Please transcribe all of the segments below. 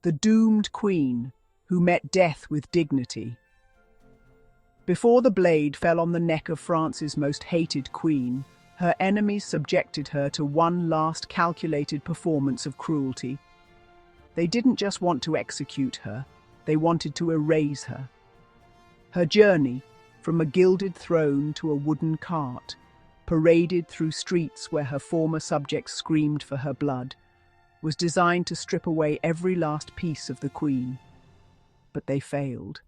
the doomed queen who met death with dignity. Before the blade fell on the neck of France's most hated queen, her enemies subjected her to one last calculated performance of cruelty. They didn't just want to execute her, they wanted to erase her. Her journey, from a gilded throne to a wooden cart, paraded through streets where her former subjects screamed for her blood, was designed to strip away every last piece of the queen. But they failed.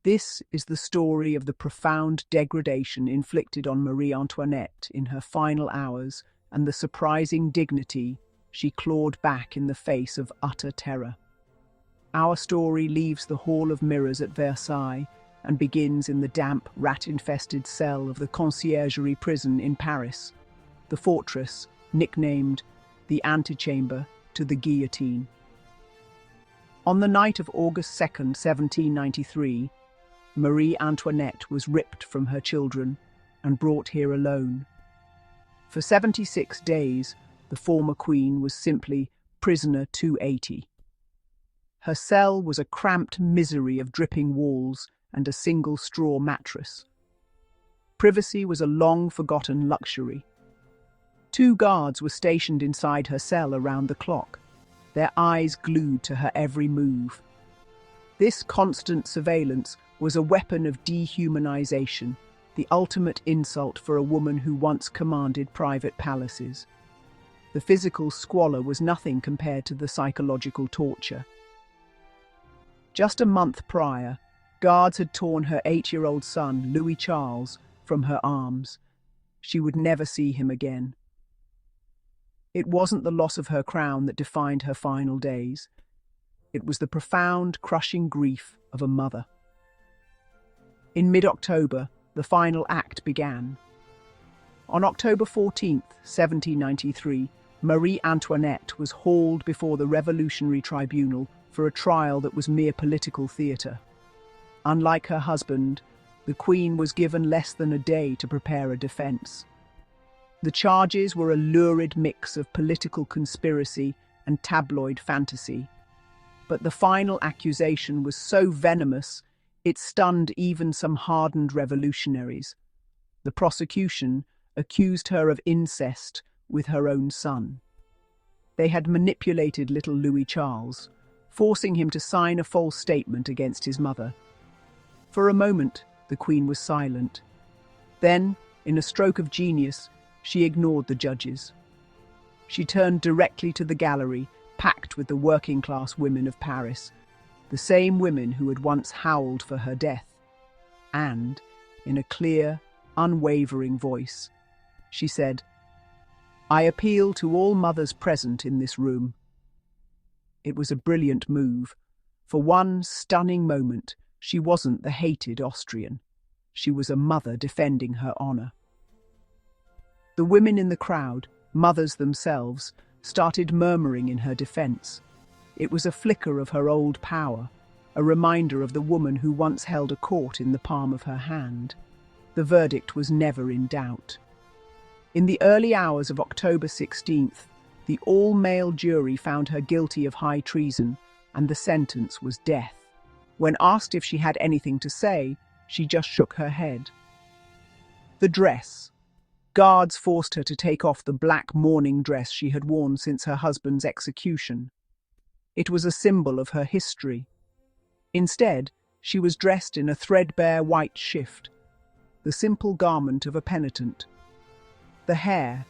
This is the story of the profound degradation inflicted on Marie Antoinette in her final hours and the surprising dignity she clawed back in the face of utter terror. Our story leaves the Hall of Mirrors at Versailles and begins in the damp, rat-infested cell of the Conciergerie prison in Paris, the fortress nicknamed the antechamber to the Guillotine. On the night of August 2nd, 1793, Marie Antoinette was ripped from her children and brought here alone. For 76 days, the former queen was simply prisoner 280. Her cell was a cramped misery of dripping walls and a single straw mattress. Privacy was a long-forgotten luxury. 2 guards were stationed inside her cell around the clock, their eyes glued to her every move. This constant surveillance was a weapon of dehumanization, the ultimate insult for a woman who once commanded private palaces. The physical squalor was nothing compared to the psychological torture. Just a month prior, guards had torn her 8-year-old son, Louis Charles, from her arms. She would never see him again. It wasn't the loss of her crown that defined her final days. It was the profound, crushing grief of a mother. In mid-October, the final act began. On October 14th, 1793, Marie Antoinette was hauled before the Revolutionary Tribunal for a trial that was mere political theatre. Unlike her husband, the Queen was given less than a day to prepare a defence. The charges were a lurid mix of political conspiracy and tabloid fantasy. But the final accusation was so venomous, it stunned even some hardened revolutionaries. The prosecution accused her of incest with her own son. They had manipulated little Louis Charles, forcing him to sign a false statement against his mother. For a moment, the Queen was silent. Then, in a stroke of genius, she ignored the judges. She turned directly to the gallery, packed with the working-class women of Paris, the same women who had once howled for her death. And, in a clear, unwavering voice, she said, "I appeal to all mothers present in this room." It was a brilliant move. For one stunning moment, she wasn't the hated Austrian. She was a mother defending her honor. The women in the crowd, mothers themselves, started murmuring in her defense. It was a flicker of her old power, a reminder of the woman who once held a court in the palm of her hand. The verdict was never in doubt. In the early hours of October 16th, the all-male jury found her guilty of high treason, and the sentence was death. When asked if she had anything to say, she just shook her head. The dress. Guards forced her to take off the black mourning dress she had worn since her husband's execution. It was a symbol of her history. Instead, she was dressed in a threadbare white shift, the simple garment of a penitent. The hair.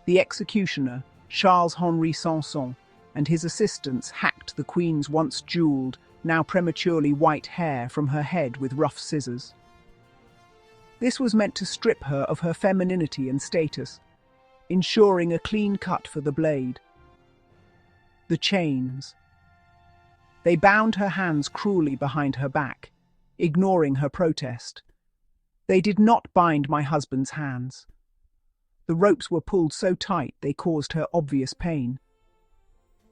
The executioner, Charles-Henri Sanson, and his assistants hacked the Queen's once jeweled, now prematurely white hair from her head with rough scissors. This was meant to strip her of her femininity and status, ensuring a clean cut for the blade. The chains. They bound her hands cruelly behind her back, ignoring her protest. "They did not bind my husband's hands." The ropes were pulled so tight they caused her obvious pain.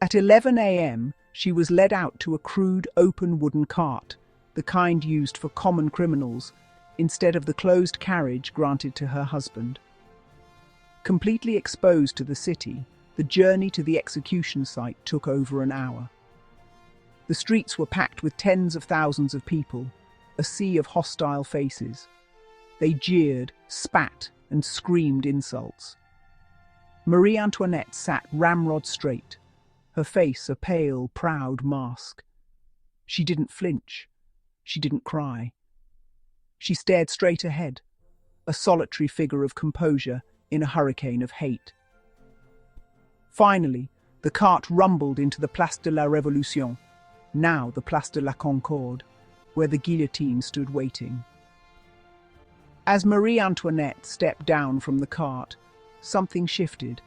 At 11 a.m., she was led out to a crude, open wooden cart, the kind used for common criminals, instead of the closed carriage granted to her husband. Completely exposed to the city, the journey to the execution site took over an hour. The streets were packed with tens of thousands of people, a sea of hostile faces. They jeered, spat, and screamed insults. Marie Antoinette sat ramrod straight, her face a pale, proud mask. She didn't flinch. She didn't cry. She stared straight ahead, a solitary figure of composure in a hurricane of hate. Finally, the cart rumbled into the Place de la Révolution, now the Place de la Concorde, where the guillotine stood waiting. As Marie Antoinette stepped down from the cart, something shifted.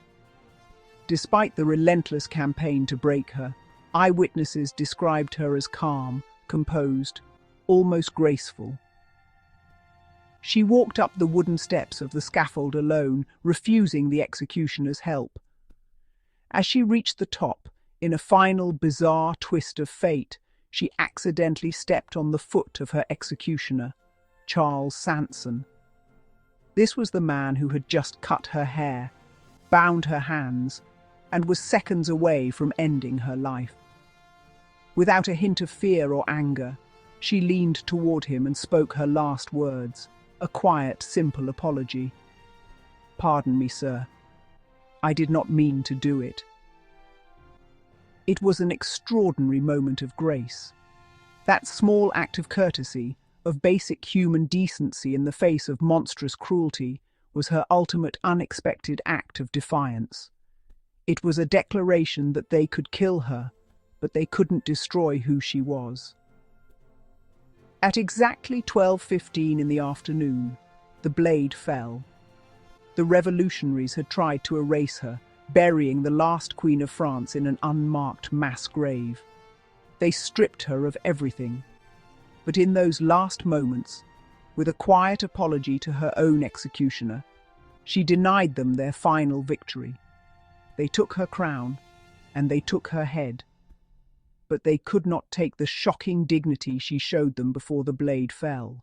Despite the relentless campaign to break her, eyewitnesses described her as calm, composed, almost graceful. She walked up the wooden steps of the scaffold alone, refusing the executioner's help. As she reached the top, in a final bizarre twist of fate, she accidentally stepped on the foot of her executioner, Charles Sanson. This was the man who had just cut her hair, bound her hands, and was seconds away from ending her life. Without a hint of fear or anger, she leaned toward him and spoke her last words, a quiet, simple apology. "Pardon me, sir. I did not mean to do it." It was an extraordinary moment of grace. That small act of courtesy, of basic human decency in the face of monstrous cruelty, was her ultimate unexpected act of defiance. It was a declaration that they could kill her, but they couldn't destroy who she was. At exactly 12:15 in the afternoon, the blade fell. The revolutionaries had tried to erase her, burying the last Queen of France in an unmarked mass grave. They stripped her of everything. But in those last moments, with a quiet apology to her own executioner, she denied them their final victory. They took her crown, and they took her head, but they could not take the shocking dignity she showed them before the blade fell.